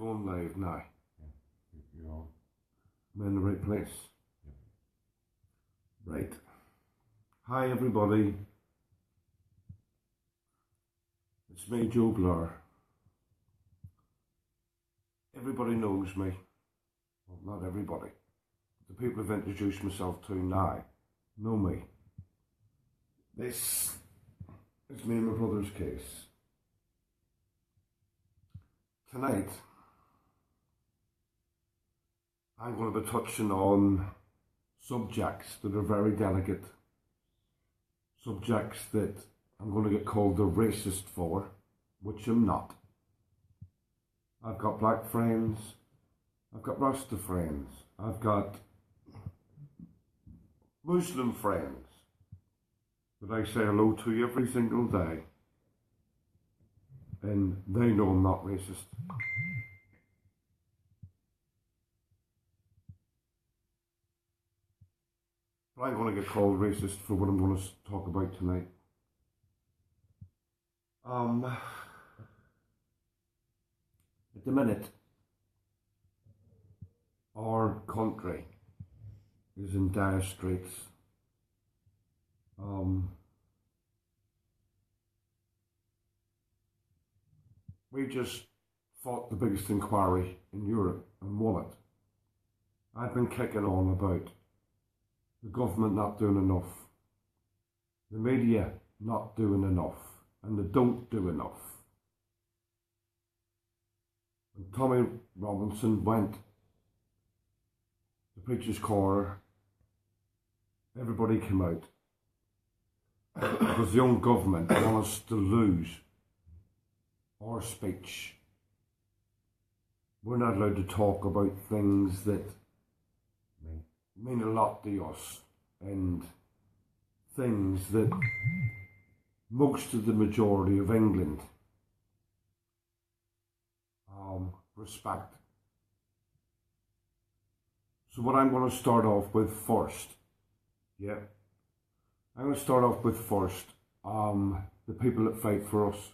Going live now. You're on. I'm in the right place. Yep. Right. Hi everybody. It's me, Joe Blur. Everybody knows me. Well, not everybody. The people I've introduced myself to now know me. This is me and my brother's case. Tonight, I'm going to be touching on subjects that are very delicate, subjects that I'm going to get called a racist for, which I'm not. I've got black friends, I've got Rasta friends, I've got Muslim friends that I say hello to every single day, and they know I'm not racist. But I'm going to get called racist for what I'm going to talk about tonight. At the minute, our country is in dire straits. We just fought the biggest inquiry in Europe and won it. I've been kicking on about the government not doing enough, the media not doing enough, and they don't do enough. When Tommy Robinson went to Preacher's Corner, everybody came out because the own government want us to lose our speech. We're not allowed to talk about things that mean a lot to us, and things that most of the majority of England respect. So what I'm going to start off with first, the people that fight for us,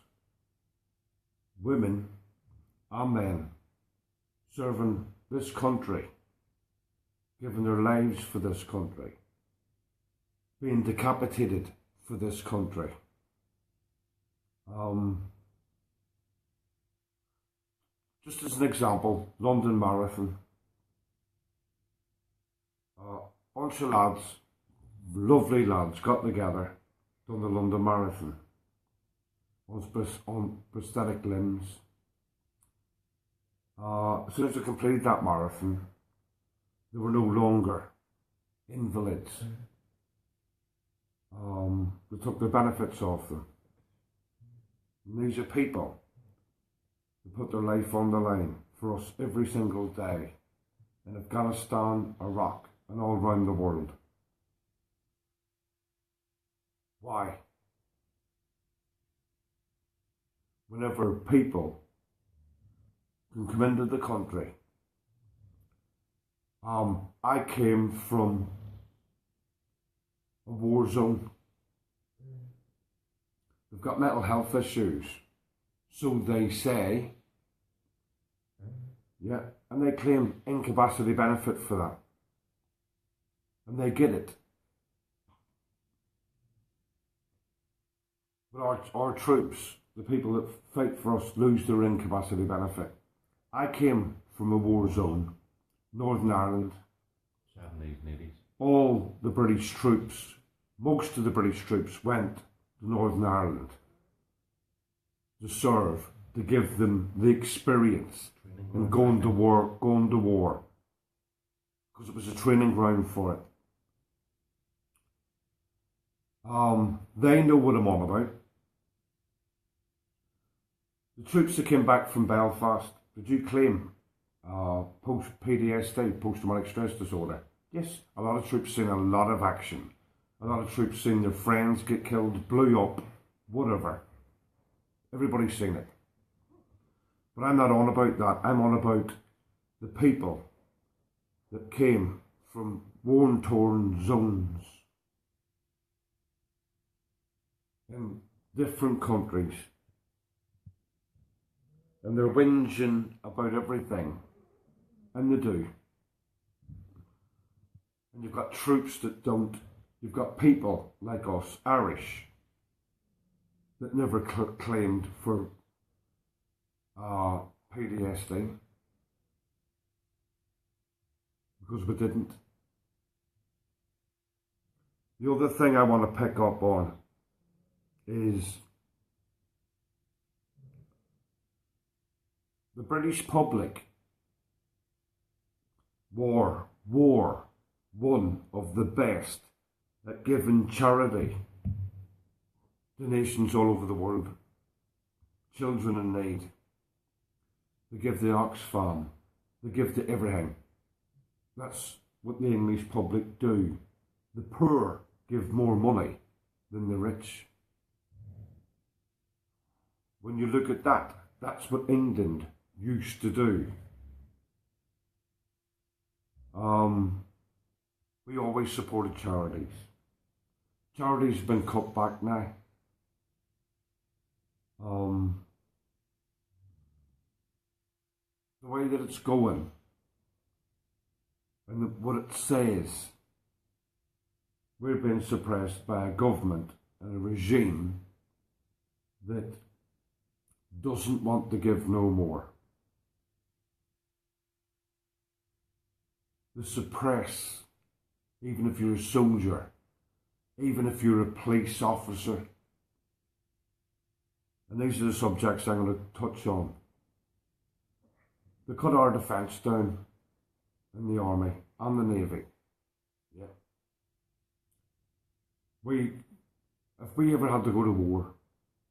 women and men, serving this country, giving their lives for this country, being decapitated for this country. Just as an example, London Marathon. Bunch of lads, lovely lads, got together, done the London Marathon on prosthetic limbs. As soon as they completed that marathon, they were no longer invalids. They took the benefits of them. And these are people who put their life on the line for us every single day in Afghanistan, Iraq, and all around the world. Why? Whenever people can come into the country, I came from a war zone. They've got mental health issues, so they say, yeah, and they claim incapacity benefit for that, and they get it. But our troops, the people that fight for us, lose their incapacity benefit. I came from a war zone, Northern Ireland. 70s and 80s. All the British troops, most of the British troops went to Northern Ireland to serve, to give them the experience in going to war, because it was a training ground for it. They know what I'm on about. The troops that came back from Belfast, did you claim post-PTSD, post-traumatic stress disorder? Yes, a lot of troops seen a lot of action. A lot of troops seen their friends get killed, blew up, whatever. Everybody's seen it. But I'm not on about that. I'm on about the people that came from war-torn zones in different countries and they're whinging about everything, and they do. And you've got troops that don't. You've got people like us, Irish, that never claimed for PTSD because we didn't. The other thing I want to pick up on is the British public were one of the best at giving charity to nations all over the world. Children in need. They give to Oxfam. They give to everything. That's what the English public do. The poor give more money than the rich. When you look at that, that's what England used to do. We always supported charities. Charities have been cut back now. The way that it's going and what it says, we're being suppressed by a government and a regime that doesn't want to give no more. They suppress, even if you're a soldier, even if you're a police officer. And these are the subjects I'm going to touch on. They cut our defence down in the army and the navy. Yeah. If we ever had to go to war,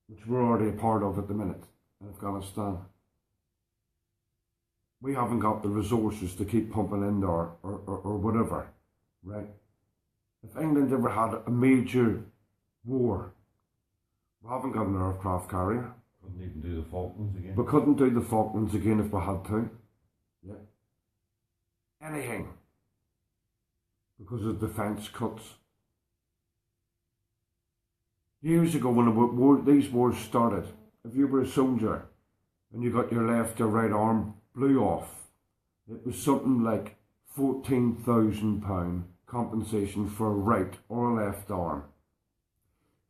which we're already a part of at the minute in Afghanistan, we haven't got the resources to keep pumping in there or whatever, right? If England ever had a major war, we haven't got an aircraft carrier. Couldn't even do the Falklands again. We couldn't do the Falklands again if we had to. Yeah. Anything. Because of defence cuts. Years ago when these wars started, if you were a soldier and you got your left or right arm blew off, it was something like £14,000 compensation for a right or a left arm.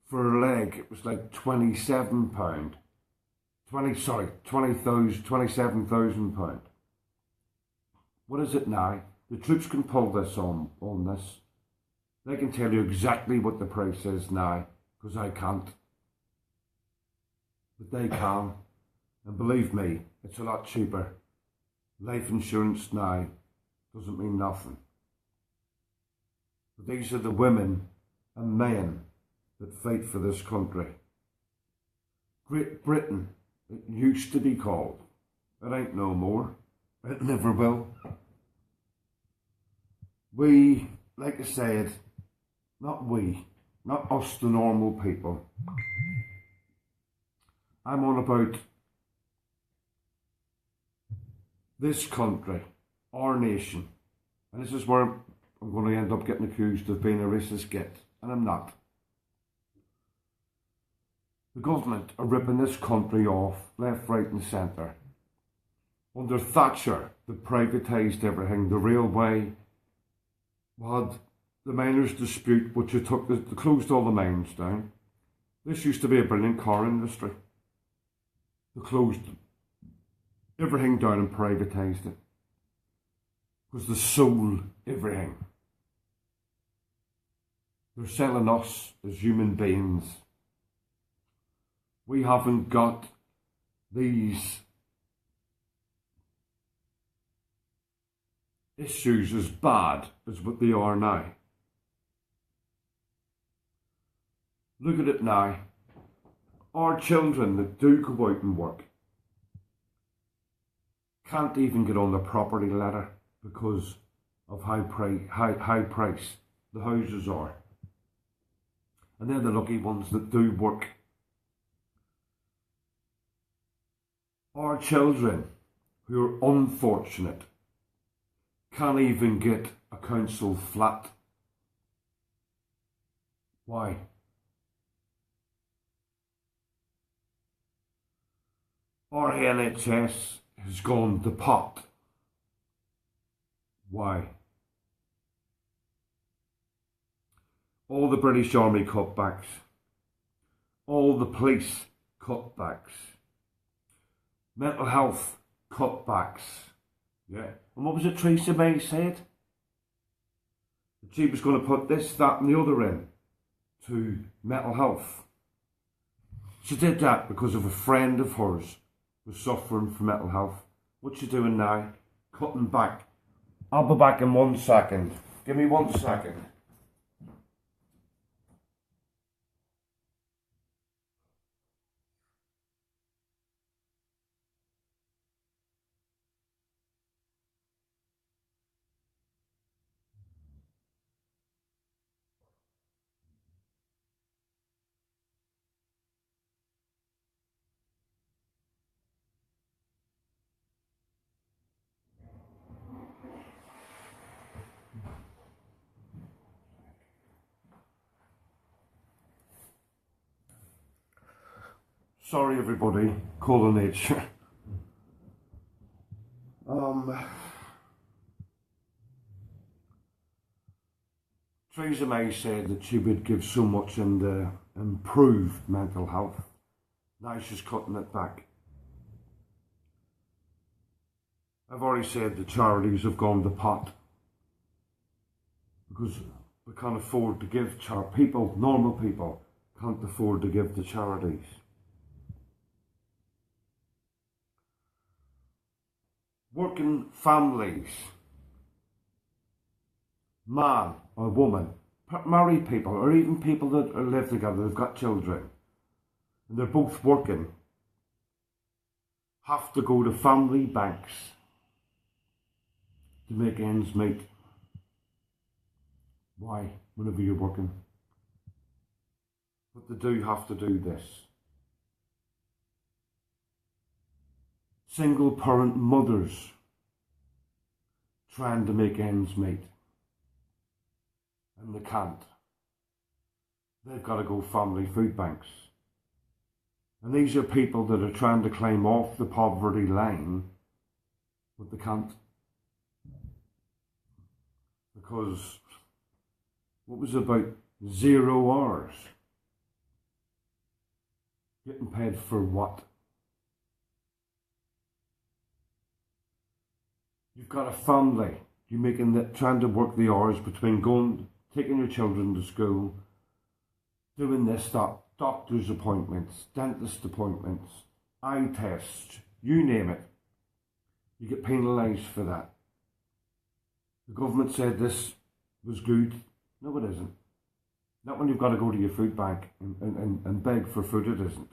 For a leg, it was like £27,000. £27,000. What is it now? The troops can pull this on this. They can tell you exactly what the price is now, because I can't. But they can. And believe me, it's a lot cheaper. Life insurance now doesn't mean nothing. But these are the women and men that fight for this country. Great Britain, it used to be called. It ain't no more. It never will. We, like I said, not us the normal people. I'm on about this country, our nation. And this is where I'm going to end up getting accused of being a racist git. And I'm not. The government are ripping this country off, left, right and centre. Under Thatcher, they privatised everything. The railway, we had the miners' dispute, which they closed all the mines down. This used to be a brilliant car industry. They closed everything down and privatised it. Because they sold everything. They're selling us as human beings. We haven't got these issues as bad as what they are now. Look at it now. Our children that do go out and work can't even get on the property ladder because of high price the houses are. And they're the lucky ones that do work. Our children who are unfortunate can't even get a council flat. Why? Our NHS has gone to pot. Why? All the British Army cutbacks, all the police cutbacks, mental health cutbacks. Yeah. And what was it Theresa May said? That she was going to put this, that and the other in to mental health. She did that because of a friend of hers was suffering from mental health. What's she doing now? Cutting back. I'll be back in 1 second. Give me 1 second. Sorry everybody, calling H. Theresa May said that she would give so much in the improved mental health. Now she's cutting it back. I've already said the charities have gone to pot because we can't afford to give people, normal people, can't afford to give to charities. Working families, man or woman, married people, or even people that live together, they've got children, and they're both working, have to go to family banks to make ends meet. Why? Whenever you're working. But they do have to do this. Single parent mothers trying to make ends meet. And they can't. They've got to go family food banks. And these are people that are trying to climb off the poverty line, but they can't. Because what was about 0 hours? Getting paid for what? You've got a family. You're trying to work the hours between taking your children to school, doing this, that, doctor's appointments, dentist appointments, eye tests, you name it. You get penalised for that. The government said this was good. No, it isn't. Not when you've got to go to your food bank and beg for food, it isn't.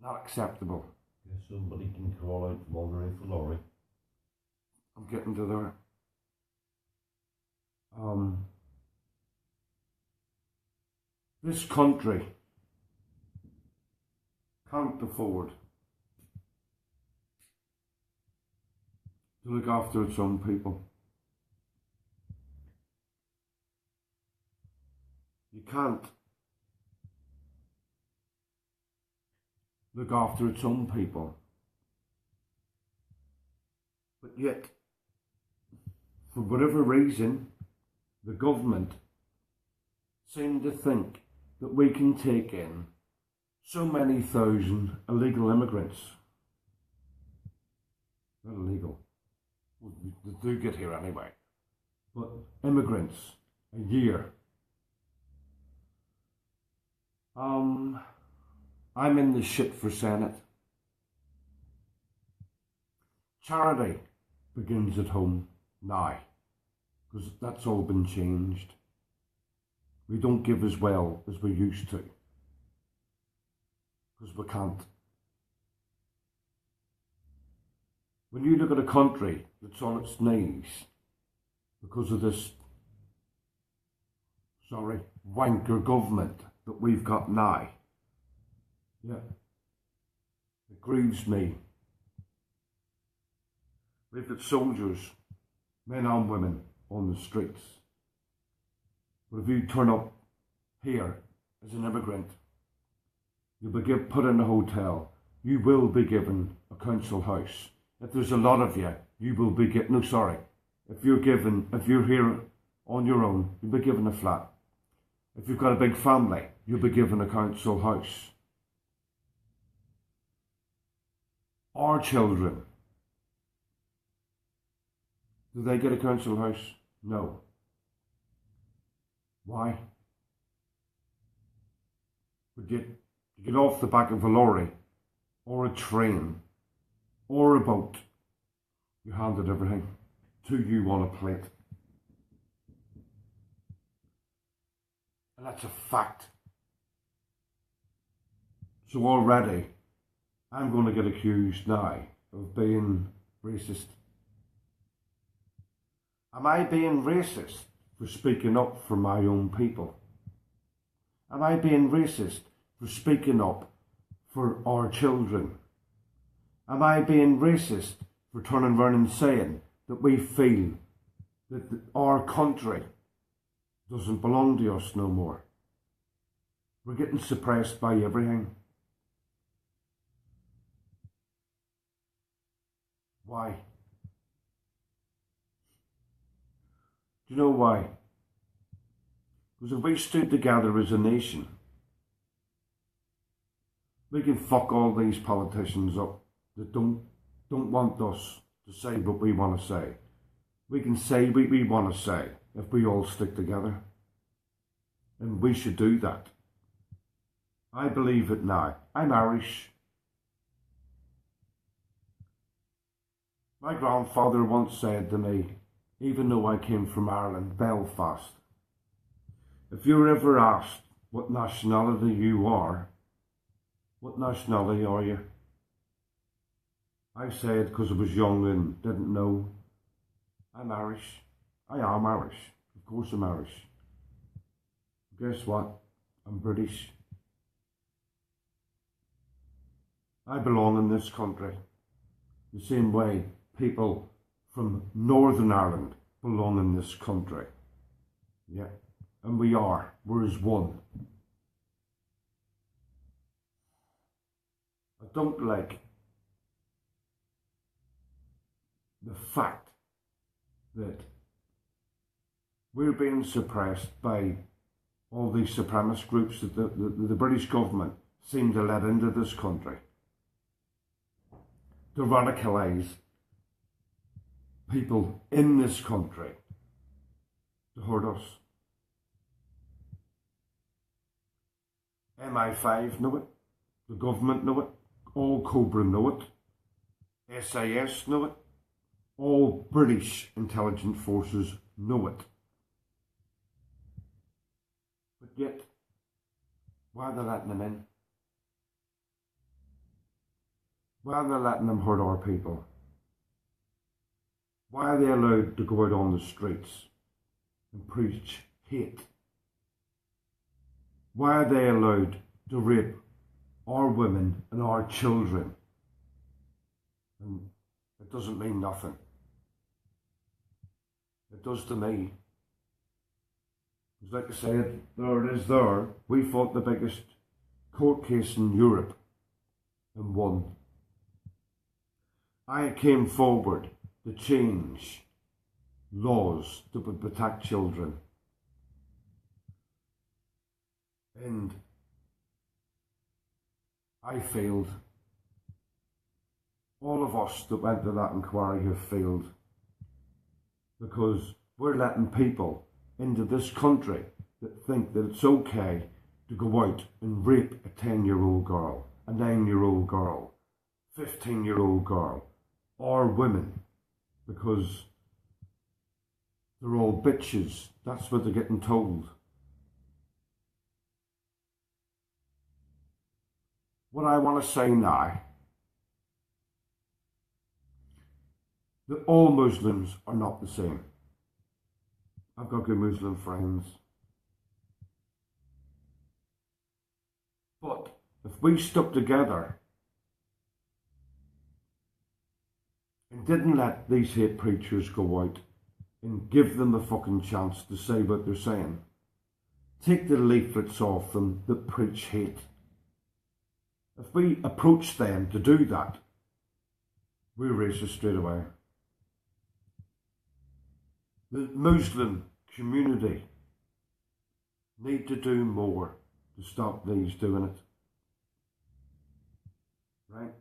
Not acceptable. If somebody can crawl out from underneath the lorry. I'm getting to there. This country can't afford to look after its own people. You can't look after its own people. But yet, for whatever reason, the government seem to think that we can take in so many thousand illegal immigrants. Not illegal. They do get here anyway. But immigrants a year. I'm in the shit for Senate. Charity begins at home now, because that's all been changed. We don't give as well as we used to, because we can't. When you look at a country that's on its knees because of this, wanker government that we've got now, yeah, it grieves me. We've got soldiers, men and women, on the streets. But if you turn up here as an immigrant, You'll be put in a hotel. You will be given a council house. If there's a lot of you, you will be given, no sorry, if you're here on your own, you'll be given a flat. If you've got a big family, you'll be given a council house. Our children, do they get a council house? No. Why? But yet, you get off the back of a lorry, or a train, or a boat, you handed everything to you on a plate. And that's a fact. So already, I'm going to get accused now of being racist. Am I being racist for speaking up for my own people? Am I being racist for speaking up for our children? Am I being racist for turning around and saying that we feel that our country doesn't belong to us no more? We're getting suppressed by everything. Why? Do you know why? Because if we stood together as a nation, we can fuck all these politicians up that don't want us to say what we want to say. We can say what we want to say if we all stick together. And we should do that. I believe it now. I'm Irish. My grandfather once said to me, even though I came from Ireland, Belfast, if you're ever asked what nationality you are, what nationality are you? I said, because I was young and didn't know, I'm Irish. I am Irish. Of course I'm Irish. Guess what? I'm British. I belong in this country the same way people from Northern Ireland belong in this country. Yeah, and we're as one. I don't like the fact that we're being suppressed by all these supremacist groups that the British government seem to let into this country to radicalise people in this country to hurt us. MI5 know it, the government know it, all Cobra know it, SAS know it, all British intelligence forces know it. But yet, why are they letting them in? Why are they letting them hurt our people? Why are they allowed to go out on the streets and preach hate? Why are they allowed to rape our women and our children? And it doesn't mean nothing. It does to me. Because like I said, there it is there. We fought the biggest court case in Europe and won. I came forward to change laws to protect children. And I failed. All of us that went to that inquiry have failed. Because we're letting people into this country that think that it's okay to go out and rape a 10-year-old girl, a 9-year-old girl, 15-year-old girl, or women, because they're all bitches. That's what they're getting told. What I want to say now, that all Muslims are not the same. I've got good Muslim friends. But if we stuck together and didn't let these hate preachers go out and give them a fucking chance to say what they're saying, take the leaflets off them that preach hate, If we approach them to do that, we're racist straight away. The Muslim community need to do more to stop these doing it. Right?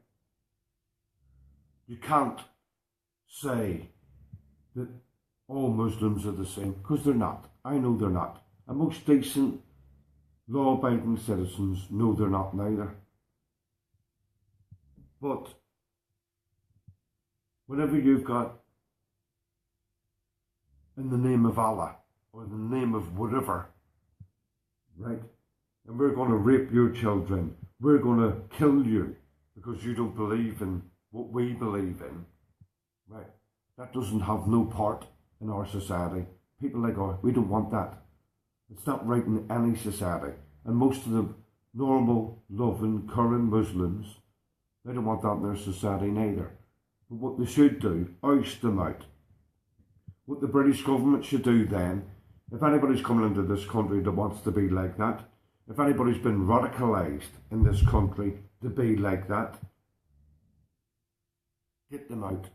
You can't say that all Muslims are the same, because they're not. I know they're not. And most decent, law-abiding citizens know they're not neither. But whenever you've got, in the name of Allah, or in the name of whatever, right, and we're going to rape your children, we're going to kill you because you don't believe in what we believe in, right, that doesn't have no part in our society. People like, oh, we don't want that. It's not right in any society. And most of the normal, loving, current Muslims, they don't want that in their society neither. But what they should do, oust them out. What the British government should do then, if anybody's coming into this country that wants to be like that, if anybody's been radicalised in this country to be like that, get them out.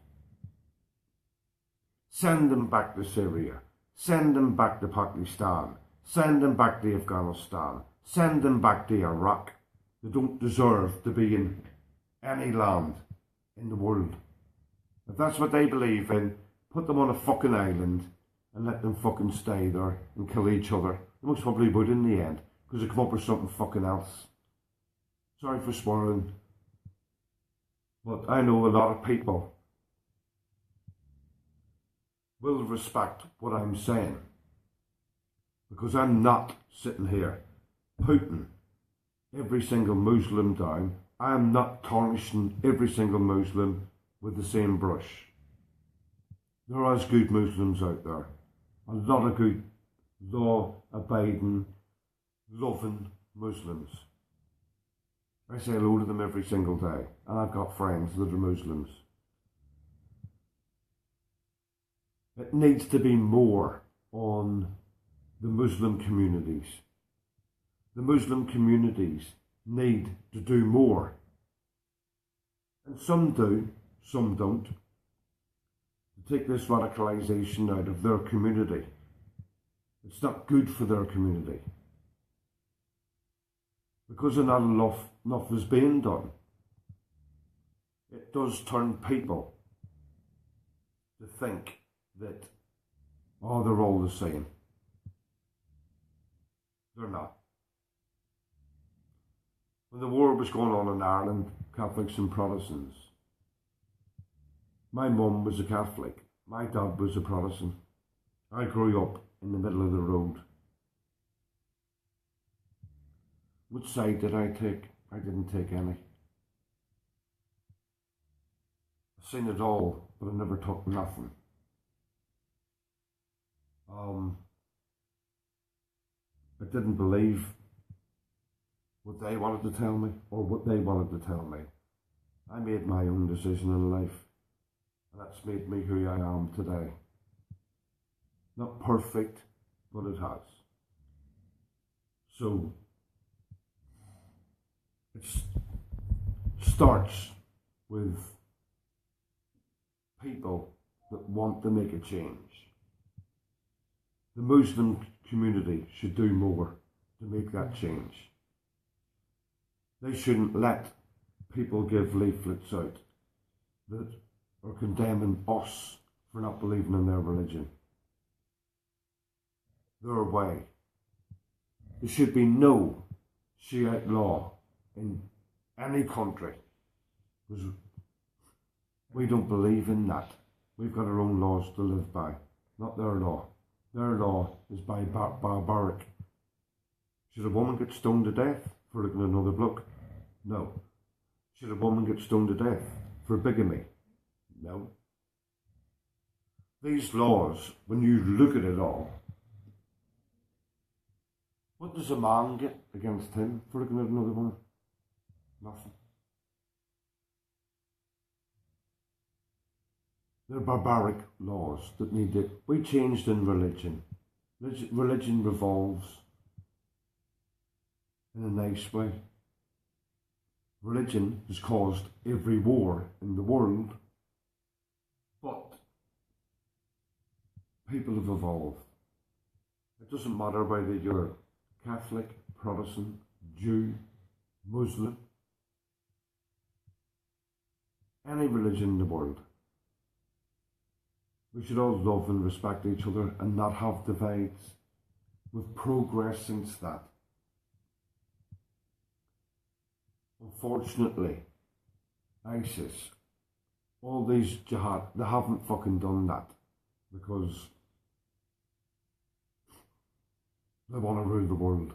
Send them back to Syria. Send them back to Pakistan. Send them back to Afghanistan. Send them back to Iraq. They don't deserve to be in any land in the world. If that's what they believe in, put them on a fucking island and let them fucking stay there and kill each other. They most probably would in the end, because they come up with something fucking else. Sorry for swearing, but I know a lot of people will respect what I'm saying, because I'm not sitting here putting every single Muslim down. I'm not tarnishing every single Muslim with the same brush. There are good Muslims out there, a lot of good law-abiding, loving Muslims. I say hello to them every single day, and I've got friends that are Muslims. It needs to be more on the Muslim communities. The Muslim communities need to do more. And some do, some don't. To take this radicalisation out of their community. It's not good for their community. Because not enough is being done. It does turn people to think that, oh, they're all the same. They're not. When the war was going on in Ireland, Catholics and Protestants, my mum was a Catholic, my dad was a Protestant. I grew up in the middle of the road. Which side did I take? I didn't take any. I've seen it all, but I never took nothing. I didn't believe what they wanted to tell me, or what they wanted to tell me. I made my own decision in life, and that's made me who I am today. Not perfect, but it has. So, it starts with people that want to make a change. The Muslim community should do more to make that change. They shouldn't let people give leaflets out that are condemning us for not believing in their religion. Their way. There should be no Shiite law in any country, because we don't believe in that. We've got our own laws to live by, not their law. Their law is barbaric. Should a woman get stoned to death for looking at another bloke? No. Should a woman get stoned to death for bigamy? No. These laws, when you look at it all, what does a man get against him for looking at another woman? Nothing. They're barbaric laws that need to be changed in religion. Religion revolves in a nice way. Religion has caused every war in the world, but people have evolved. It doesn't matter whether you're Catholic, Protestant, Jew, Muslim, any religion in the world. We should all love and respect each other and not have divides. We've progressed since that. Unfortunately, ISIS, all these jihad, they haven't fucking done that because they want to rule the world.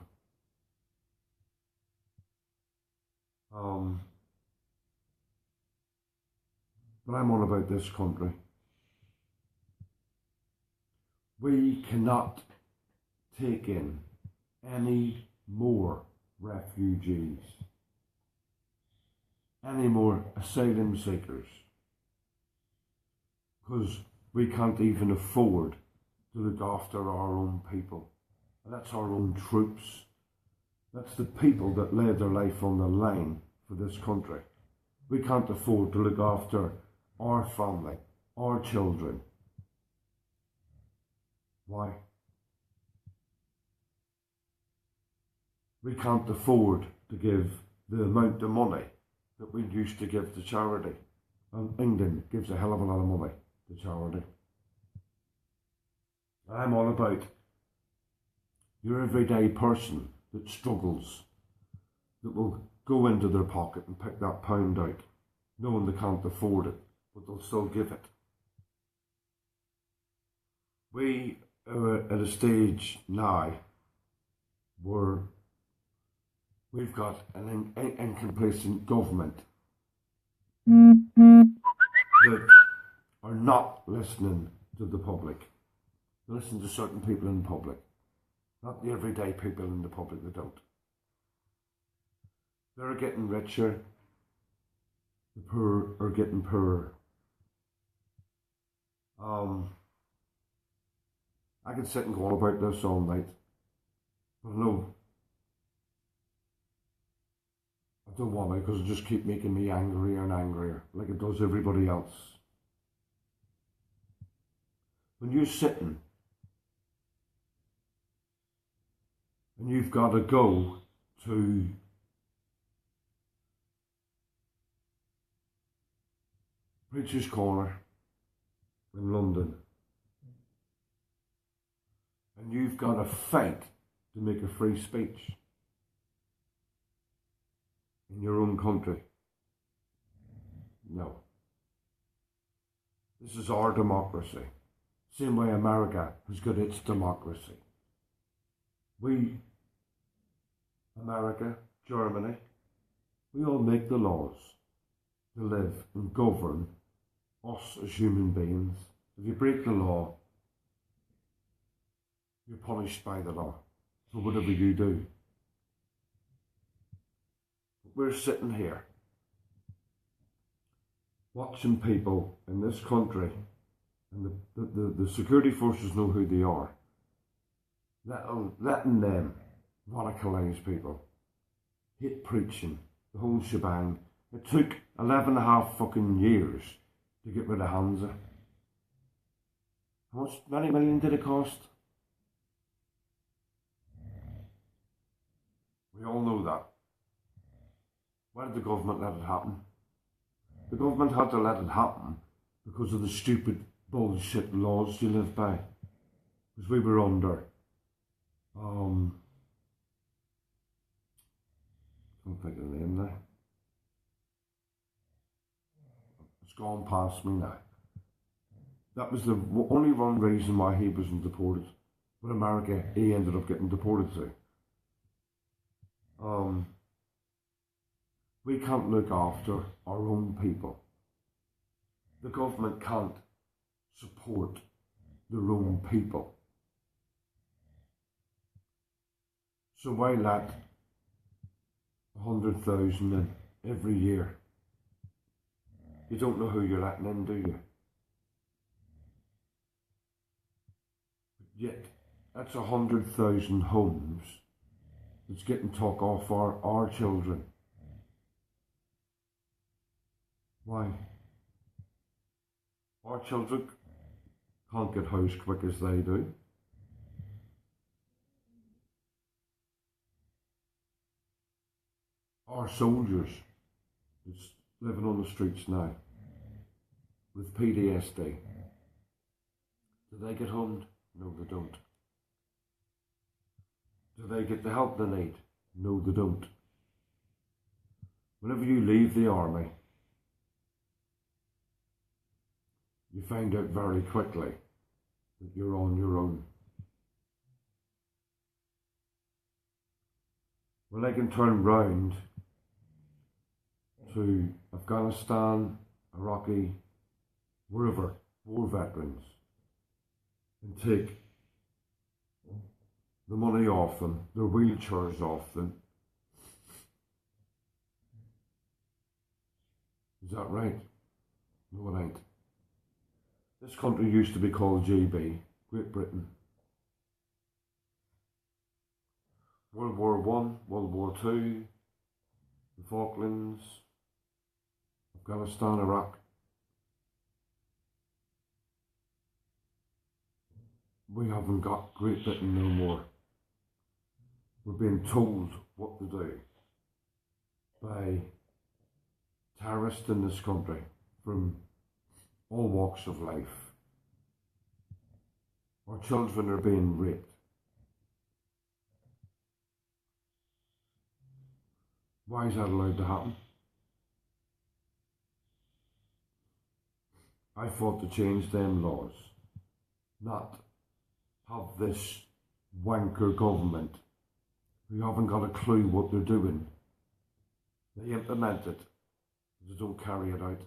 But I'm on about this country. We cannot take in any more refugees, any more asylum seekers, because we can't even afford to look after our own people. And that's our own troops. That's the people that laid their life on the line for this country. We can't afford to look after our family, our children. Why? We can't afford to give the amount of money that we used to give to charity. And England gives a hell of a lot of money to charity. I'm all about your everyday person that struggles, that will go into their pocket and pick that pound out, knowing they can't afford it, but they'll still give it. We are at a stage now where we've got an incomplacent government that are not listening to the public. They listen to certain people in the public, not the everyday people in the public that don't. They're getting richer, the poor are getting poorer. I could sit and go on about this all night, but no, I don't want to, because it'll just keep making me angrier and angrier, like it does everybody else. When you're sitting and you've got to go to Preacher's Corner in London, and you've got to fight to make a free speech in your own country. No. This is our democracy. Same way America has got its democracy. We, America, Germany, we all make the laws to live and govern us as human beings. If you break the law, you're punished by the law for whatever you do. But we're sitting here watching people in this country, and the security forces know who they are, letting them radicalise people, hate preaching, the whole shebang. It took 11 and a half fucking years to get rid of Hamza. How much, many million did it cost? We all know that. Why did the government let it happen? The government had to let it happen because of the stupid bullshit laws you live by. Because we were under, I can't think of the name now. It's gone past me now. That was the only one reason why he wasn't deported. But America, he ended up getting deported to. We can't look after our own people. The government can't support their own people. So why let 100,000 in every year? You don't know who you're letting in, do you? Yet, that's 100,000 homes that's getting took off our children. Why? Our children can't get house quick as they do. Our soldiers is living on the streets now with PTSD. Do they get homed? No, they don't. Do they get the help they need? No, they don't. Whenever you leave the army, you find out very quickly that you're on your own. When they can turn round to Afghanistan, Iraqi, wherever, war veterans, and take the money off them, their wheelchairs off them. Is that right? No, it ain't. This country used to be called GB, Great Britain. World War One, World War Two, the Falklands, Afghanistan, Iraq. We haven't got Great Britain no more. We're being told what to do by terrorists in this country from all walks of life. Our children are being raped. Why is that allowed to happen? I fought to change them laws, not have this wanker government who haven't got a clue what they're doing. They implement it, they don't carry it out.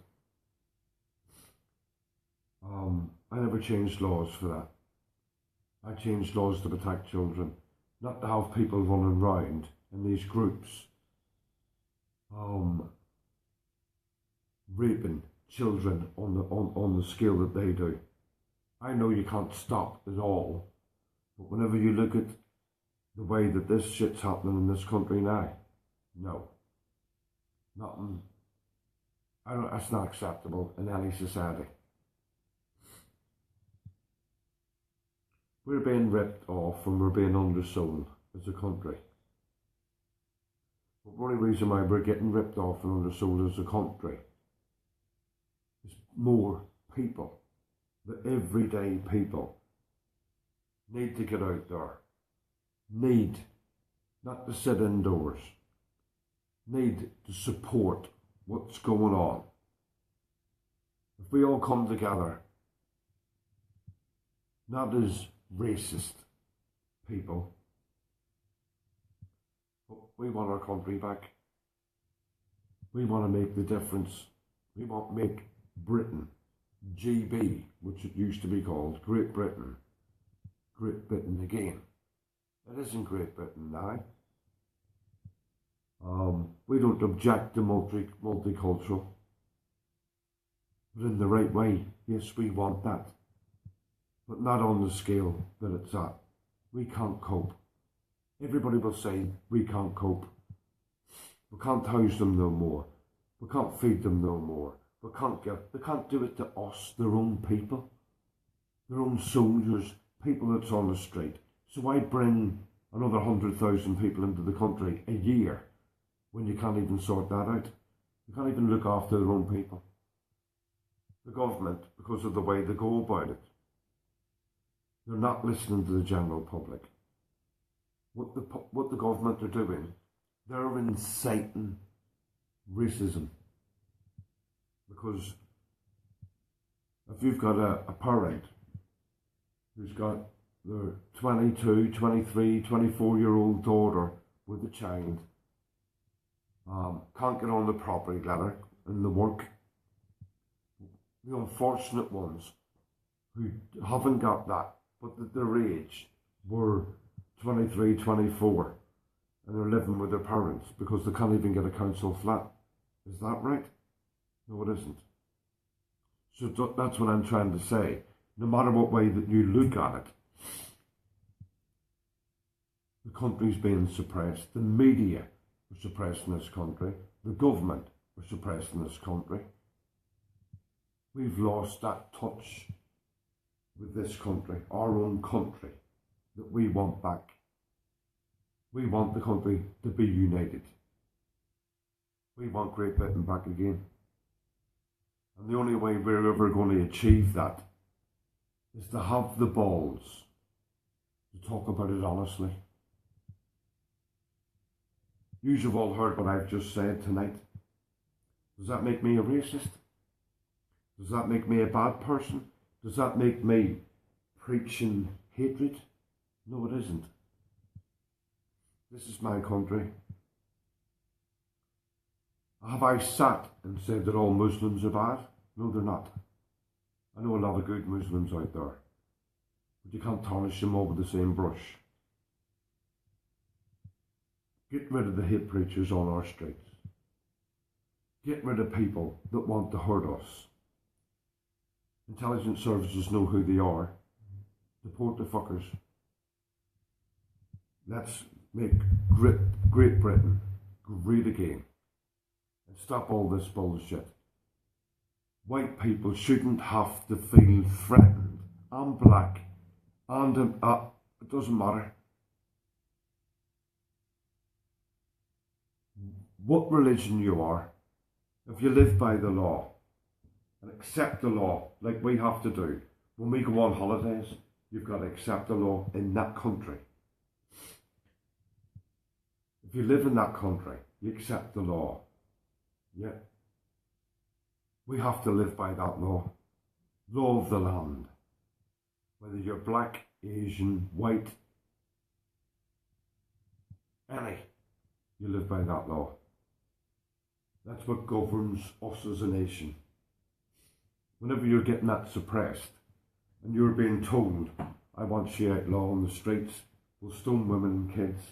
I never changed laws for that. I changed laws to protect children, not to have people running round in these groups raping children on the scale that they do. I know you can't stop it all, but whenever you look at the way that this shit's happening in this country now, no, nothing. That's not acceptable in any society. We're being ripped off and we're being undersold as a country. But the only reason why we're getting ripped off and undersold as a country is more people, the everyday people, need to get out there. Need not to sit indoors. Need to support what's going on. If we all come together, not as racist people, but we want our country back. We want to make the difference. We want to make Britain, GB, which it used to be called, Great Britain again. It isn't Great Britain now. We don't object to multicultural, but in the right way. Yes, we want that, but not on the scale that it's at. We can't cope. Everybody will say we can't cope. We can't house them no more. We can't feed them no more. They can't do it to us, their own people, their own soldiers, people that's on the street. So why bring another 100,000 people into the country a year when you can't even sort that out? You can't even look after their own people. The government, because of the way they go about it, they're not listening to the general public. What the government are doing, they're inciting racism. Because if you've got a parent who's got their 22, 23, 24-year-old daughter with a child, can't get on the property ladder in the work, the unfortunate ones who haven't got that, but at their age were 23, 24, and they're living with their parents because they can't even get a council flat. Is that right? No, it isn't. So that's what I'm trying to say. No matter what way that you look at it, the country's being suppressed. The media are suppressed in this country. The government are suppressed in this country. We've lost that touch with this country, our own country, that we want back. We want the country to be united. We want Great Britain back again. And the only way we're ever going to achieve that is to have the balls to talk about it honestly. You've all heard what I've just said tonight. Does that make me a racist? Does that make me a bad person? Does that make me preaching hatred? No, it isn't. This is my country. Have I sat and said that all Muslims are bad? No, they're not. I know a lot of good Muslims out there, but you can't tarnish them all with the same brush. Get rid of the hate preachers on our streets. Get rid of people that want to hurt us. Intelligence services know who they are. Deport the fuckers. Let's make Great Britain great again. And stop all this bullshit. White people shouldn't have to feel threatened. I'm black. And it doesn't matter. What religion you are, if you live by the law and accept the law like we have to do, when we go on holidays, you've got to accept the law in that country. If you live in that country, you accept the law. Yeah. We have to live by that law. Law of the land. Whether you're black, Asian, white, any, you live by that law. That's what governs us as a nation. Whenever you're getting that suppressed and you're being told, I want Shiite law on the streets, we'll stone women and kids,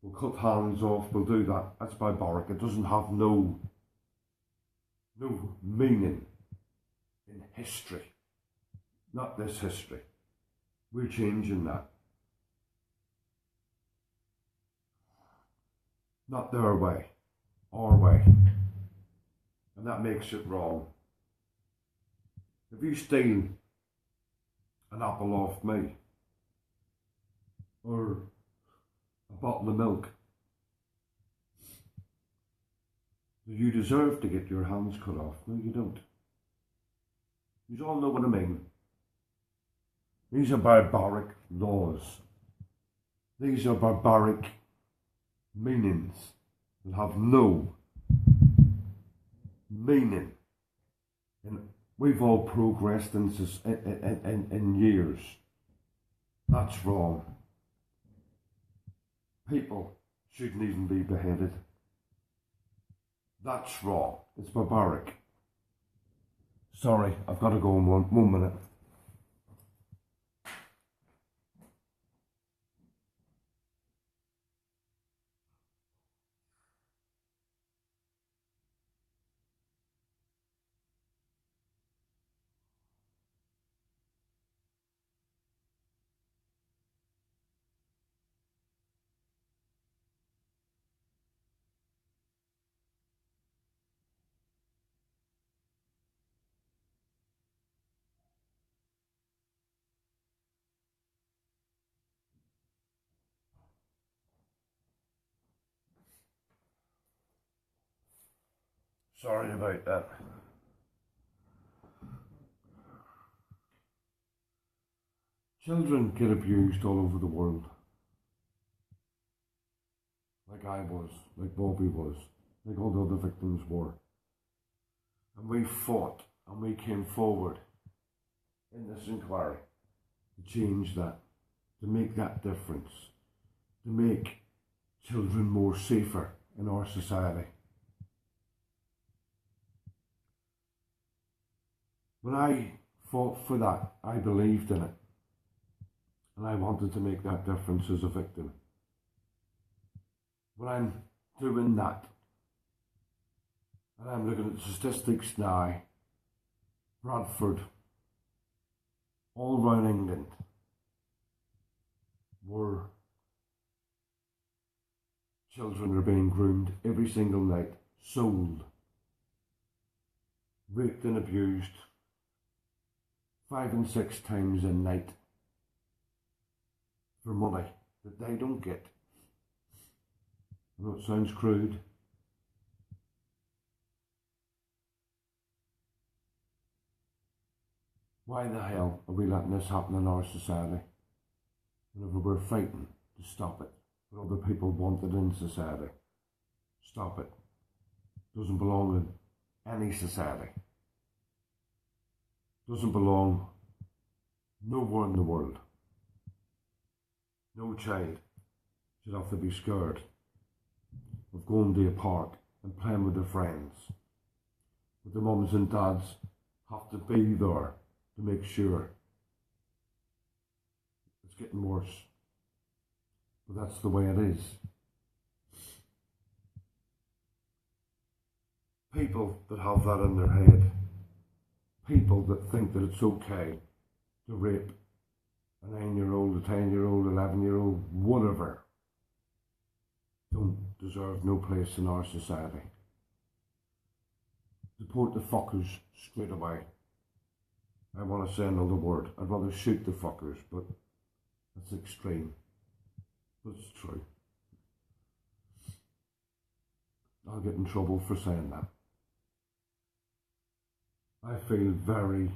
we'll cut hands off, we'll do that, that's barbaric. It doesn't have no meaning in history. Not this history. We're changing that. Not their way, our way. And that makes it wrong. If you steal an apple off me, or a bottle of milk, you deserve to get your hands cut off. No, you don't. You all know what I mean. These are barbaric laws. These are barbaric meanings that have no meaning. And we've all progressed in years. That's wrong. People shouldn't even be beheaded. That's wrong. It's barbaric. Sorry, I've got to go in one minute. Sorry about that. Children get abused all over the world. Like I was, like Bobby was, like all the other victims were. And we fought and we came forward in this inquiry to change that, to make that difference, to make children more safer in our society. When I fought for that, I believed in it. And I wanted to make that difference as a victim. When I'm doing that, and I'm looking at the statistics now, Bradford, all around England, where children are being groomed every single night, sold, raped and abused, 5 and 6 times a night for money that they don't get. I know it sounds crude. Why the hell are we letting this happen in our society? Whenever we're fighting to stop it, but other people want it in society. Stop it. Doesn't belong in any society. Doesn't belong nowhere in the world. No child should have to be scared of going to a park and playing with their friends. But the mums and dads have to be there to make sure. It's getting worse. But that's the way it is. People that have that in their head, people that think that it's okay to rape a 9-year-old, a 10-year-old, 11-year-old, whatever, don't deserve no place in our society. Deport the fuckers straight away. I want to say another word. I'd rather shoot the fuckers, but that's extreme. But it's true. I'll get in trouble for saying that. I feel very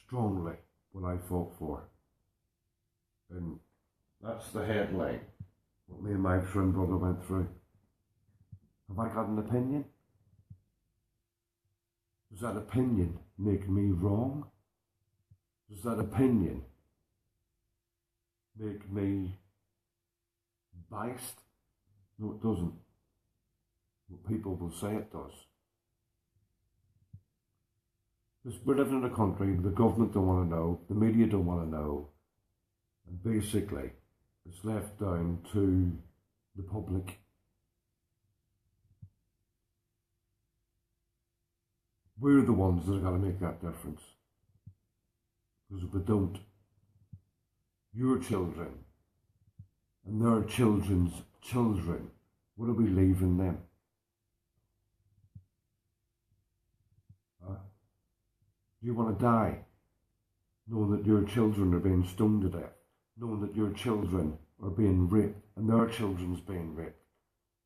strongly what I fought for. And that's the headline, what me and my friend brother went through. Have I got an opinion? Does that opinion make me wrong? Does that opinion make me biased? No, it doesn't. But people will say it does. Because we're living in a country, the government don't want to know, the media don't want to know, and basically it's left down to the public. We're the ones that are going to make that difference. Because if we don't, your children and their children's children, what are we leaving them? Do you want to die knowing that your children are being stoned to death, knowing that your children are being raped and their children's being raped?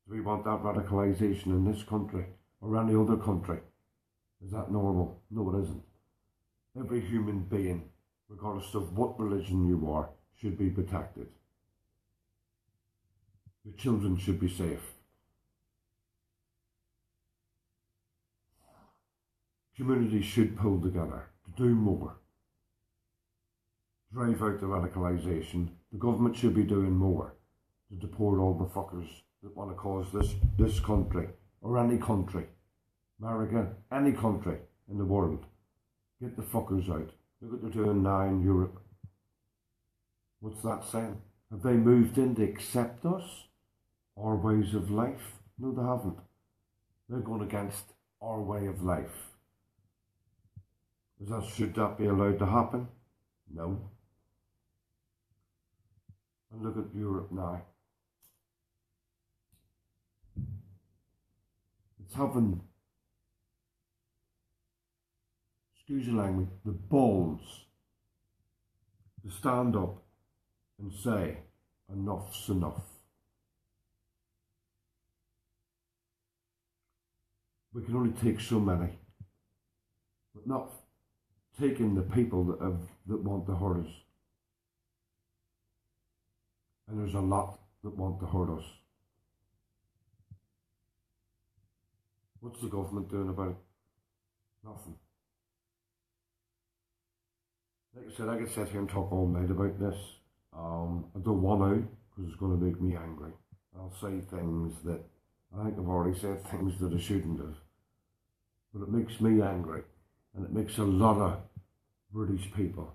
Do we want that radicalisation in this country or any other country? Is that normal? No, it isn't. Every human being, regardless of what religion you are, should be protected. Your children should be safe. Communities should pull together to do more. Drive out the radicalisation. The government should be doing more to deport all the fuckers that want to cause this country, or any country, America, any country in the world. Get the fuckers out. Look what they're doing now in Europe. What's that saying? Have they moved in to accept us? Our ways of life? No, they haven't. They're going against our way of life. Should that be allowed to happen? No. And look at Europe now. It's having, excuse the language, the balls to stand up and say, enough's enough. We can only take so many, but not taking the people that want to hurt us. And there's a lot that want to hurt us. What's the government doing about it? Nothing. Like I said, I could sit here and talk all night about this. I don't want to, because it's going to make me angry. I'll say things that, I think I've already said things that I shouldn't have. But it makes me angry. And it makes a lot of British people,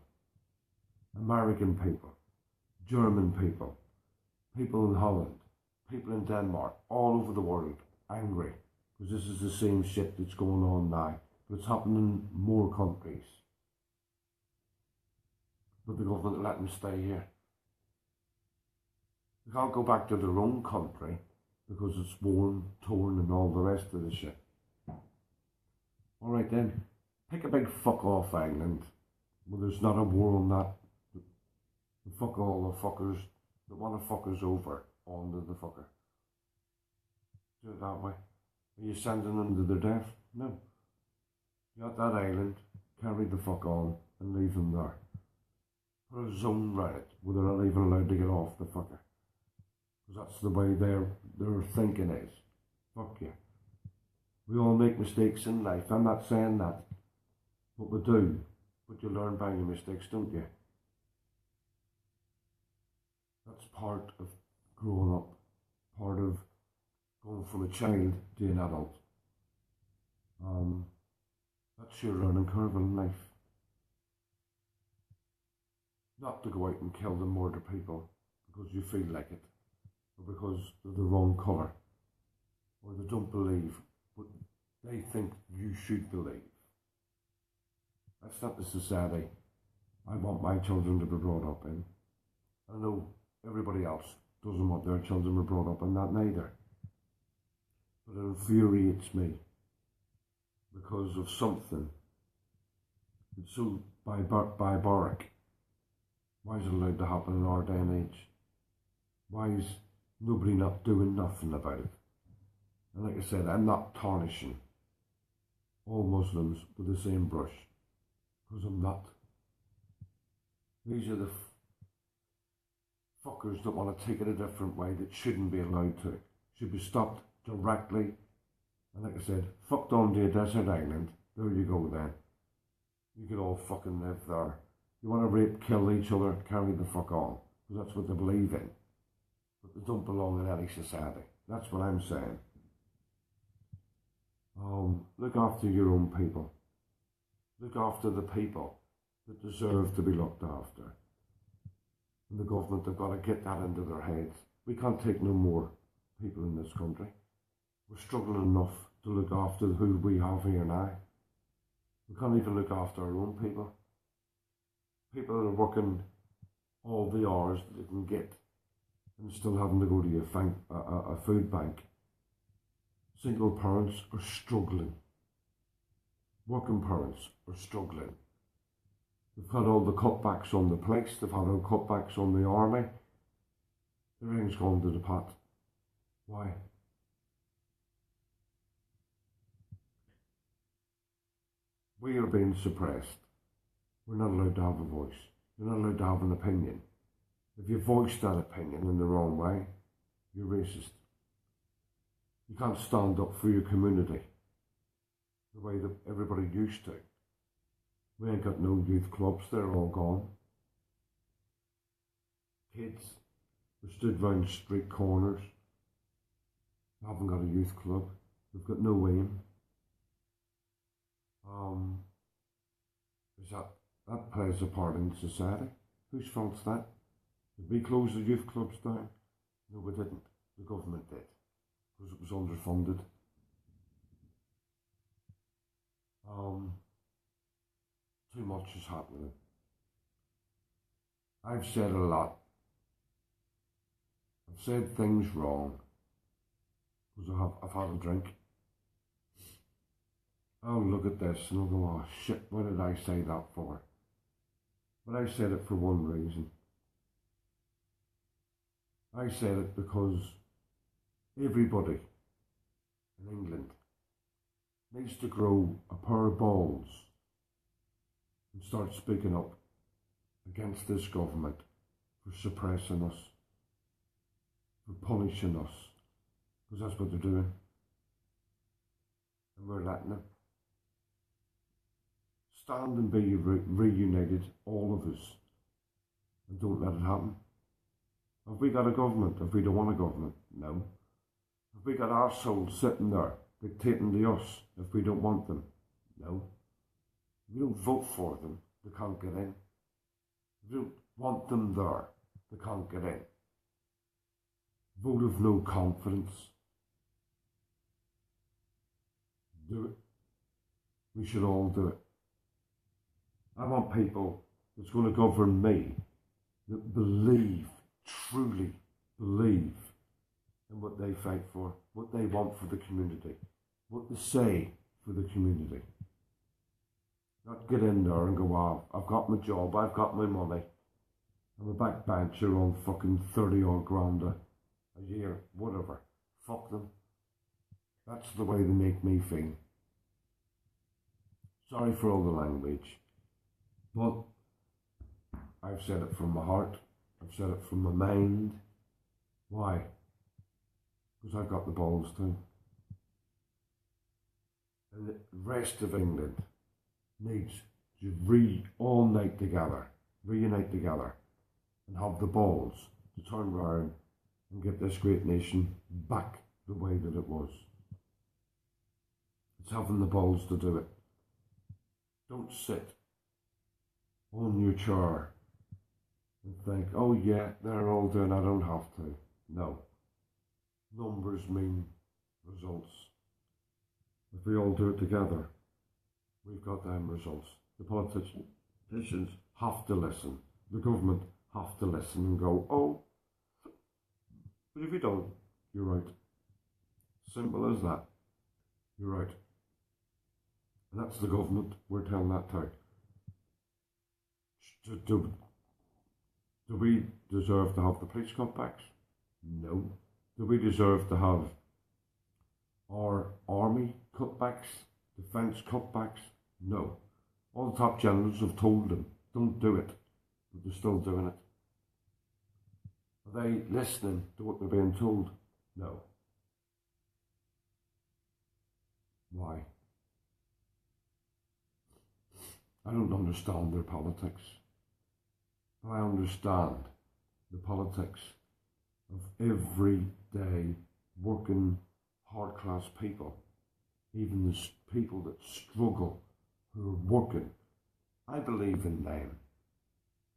American people, German people, people in Holland, people in Denmark, all over the world, angry. Because this is the same shit that's going on now. But it's happening in more countries. But the government let them stay here. They can't go back to their own country because it's worn, torn and all the rest of the shit. Alright then. Pick a big fuck off island where there's not a war on that. The fuck all the fuckers that want to fuck us over onto the fucker. Do it that way. Are you sending them to their death? No. You got that island, carry the fuck on and leave them there. Put a zone right it where they're not even allowed to get off the fucker. Because that's the way their thinking is. Fuck you. We all make mistakes in life. I'm not saying that. But we do. But you learn by your mistakes, don't you? That's part of growing up. Part of going from a child to an adult. That's your learning curve in life. Not to go out and kill and murder people because you feel like it, or because they're the wrong colour, or they don't believe what they think you should believe. That's not the society I want my children to be brought up in. I know everybody else doesn't want their children to be brought up in that neither. But it infuriates me because of something that's so barbaric. Why is it allowed to happen in our day and age? Why is nobody not doing nothing about it? And like I said, I'm not tarnishing all Muslims with the same brush, because I'm not. These are the fuckers that want to take it a different way that shouldn't be allowed to. Should be stopped directly. And like I said, fucked onto a desert island. There you go then. You could all fucking live there. You want to rape, kill each other, carry the fuck on. Because that's what they believe in. But they don't belong in any society. That's what I'm saying. Look after your own people. Look after the people that deserve to be looked after. And the government have got to get that into their heads. We can't take no more people in this country. We're struggling enough to look after who we have here now. We can't even look after our own people. People that are working all the hours that they can get and still having to go to a food bank. Single parents are struggling. Working parents are struggling. They've had all the cutbacks on the police, they've had all cutbacks on the army. Everything's gone to the pot. Why? We are being suppressed. We're not allowed to have a voice. You're not allowed to have an opinion. If you voice that opinion in the wrong way, you're racist. You can't stand up for your community the way that everybody used to. We ain't got no youth clubs, they're all gone. Kids are stood round street corners. They haven't got a youth club. They've got no aim. That plays a part in society. Whose fault's that? Did we close the youth clubs down? No, we didn't. The government did. Because it was underfunded. Too much is happening. I've said a lot. I've said things wrong. Because I've had a drink. I'll look at this and I'll go, oh shit, what did I say that for? But I said it for one reason. I said it because everybody in England needs to grow a pair of balls and start speaking up against this government for suppressing us, for punishing us, because that's what they're doing. And we're letting them. Stand and be reunited, all of us, and don't let it happen. Have we got a government if we don't want a government? No. Have we got arseholes sitting there dictating to us if we don't want them? No. If we don't vote for them, they can't get in. If we don't want them there, they can't get in. Vote of no confidence. Do it. We should all do it. I want people that's going to govern me that believe, truly believe in what they fight for, what they want for the community, what they say for the community. Not get in there and go, wow, I've got my job, I've got my money. I'm a backbencher on fucking 30 odd grand a year, whatever. Fuck them. That's the way they make me feel. Sorry for all the language, but I've said it from my heart, I've said it from my mind. Why? Because I've got the balls to. And the rest of England needs to reunite together, and have the balls to turn round and get this great nation back the way that it was. It's having the balls to do it. Don't sit on your chair and think, oh yeah, they're all doing, I don't have to. No. Numbers mean results. If we all do it together, we've got them results. The politicians have to listen. The government have to listen and go, oh, but if you don't, you're right. Simple as that. You're right. And that's the government, we're telling that to. Do we deserve to have the police cutbacks? No. Do we deserve to have our army cutbacks, defence cutbacks? No. All the top generals have told them, don't do it, but they're still doing it. Are they listening to what they're being told? No. Why? I don't understand their politics. I understand the politics of everyday working hard class people, even the people that struggle who are working. I believe in them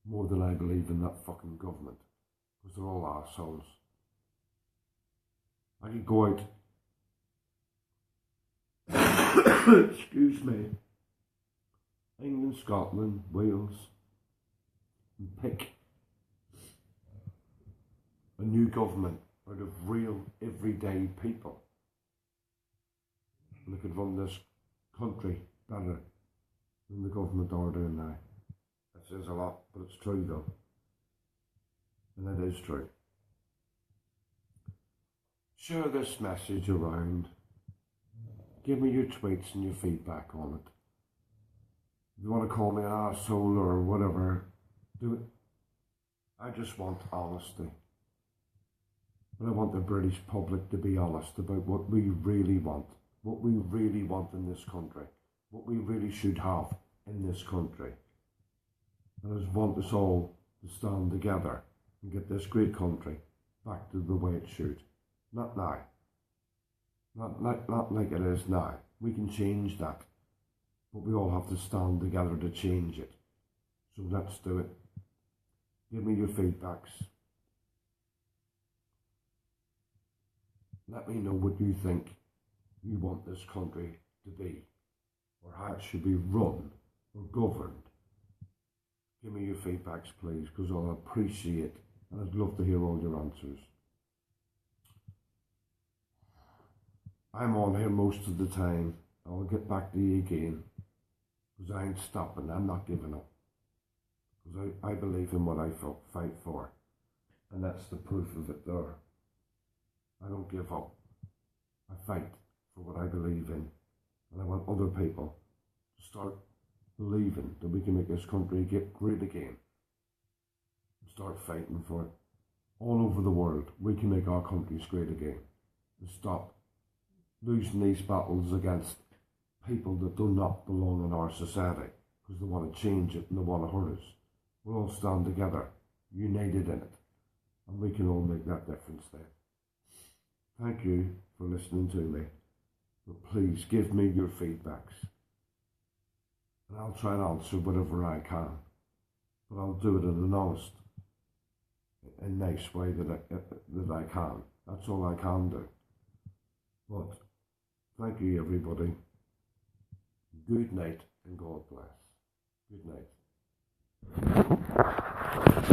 more than I believe in that fucking government, because they're all assholes. I could go out excuse me, England, Scotland, Wales, and pick a new government out of real everyday people. And they could run this country better than the government are doing now. That says a lot, but it's true though. And it is true. Share this message around. Give me your tweets and your feedback on it. If you want to call me an arsehole or whatever, do it. I just want honesty. But I want the British public to be honest about what we really want. What we really want in this country. What we really should have in this country. And I just want us all to stand together and get this great country back to the way it should. Not now. Not like it is now. We can change that. But we all have to stand together to change it. So let's do it. Give me your feedbacks. Let me know what you think you want this country to be, or how it should be run or governed. Give me your feedbacks, please, because I'll appreciate and I'd love to hear all your answers. I'm on here most of the time. I'll get back to you again, because I ain't stopping. I'm not giving up, because I believe in what I fight for, and that's the proof of it there. I don't give up. I fight for what I believe in, and I want other people to start believing that we can make this country get great again, and start fighting for it. All over the world, we can make our countries great again, and stop losing these battles against people that do not belong in our society, because they want to change it and they want to hurt us. We'll all stand together, united in it, and we can all make that difference there. Thank you for listening to me, but please give me your feedbacks, and I'll try and answer whatever I can, but I'll do it in an honest and nice way that I can. That's all I can do. But thank you, everybody. Good night and God bless. Good night.